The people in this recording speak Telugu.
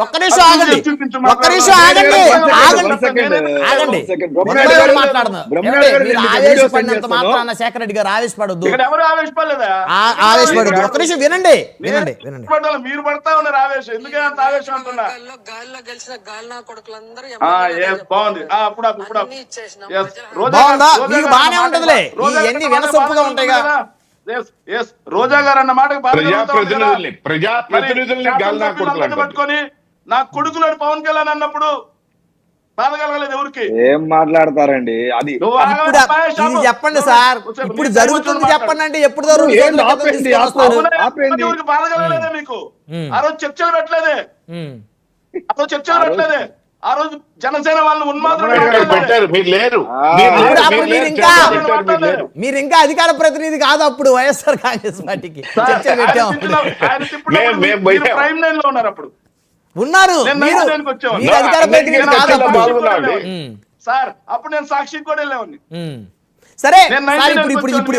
ఒక్క నిమిషం ఆగండి, ఒక్క నిమిషం ఆగండి, ఆగండి. ఆవేశపడినంత మాత్రాన శేఖర్ రెడ్డి గారు ఆవేశపడద్దు, ఆవేశపడద్దు. ఒక్క నిమిషం వినండి, వినండి, వినండి. మీరు పడతా ఉన్నారు ఆవేశం. ఎందుకంటే అంత ఆవేశం అంటున్నా? బాగుందా? మీకు బాగానే ఉంటదిలే, ఇవన్నీ వినసొప్పుగా ఉంటాయి కదా. రోజా గారు అన్న మాటకు ప్రజాప్రతినిధుల్ని పట్టుకొని నా కొడుకులను పవన్ కళ్యాణ్ అన్నప్పుడు బాధగలగలేదు ఎవరికి? ఏం మాట్లాడతారండి? అది ఇది చెప్పండి సార్, ఇప్పుడు జరుగుతుంది చెప్పండి అంటే ఎప్పుడు జరుగుతుంది? బాధగలగలేదే మీకు? ఆ రోజు చర్చలు పెట్టలేదే, ఆ రోజు చర్చలు పెట్టలేదే. ఆ రోజు జనసేన వాళ్ళని మీరు ఇంకా అధికార ప్రతినిధి కాదు అప్పుడు వైఎస్ఆర్ కాంగ్రెస్ పార్టీకి చర్చలు పెట్టాం. ప్రైమ్ లైన్ లో ఉన్నారు అప్పుడు, ఉన్నారు మీరు అధికార ప్రతినిధి కాదు సార్. అప్పుడు నేను సాక్షి కూడా వెళ్ళేవాడిని. సరే ఇప్పుడు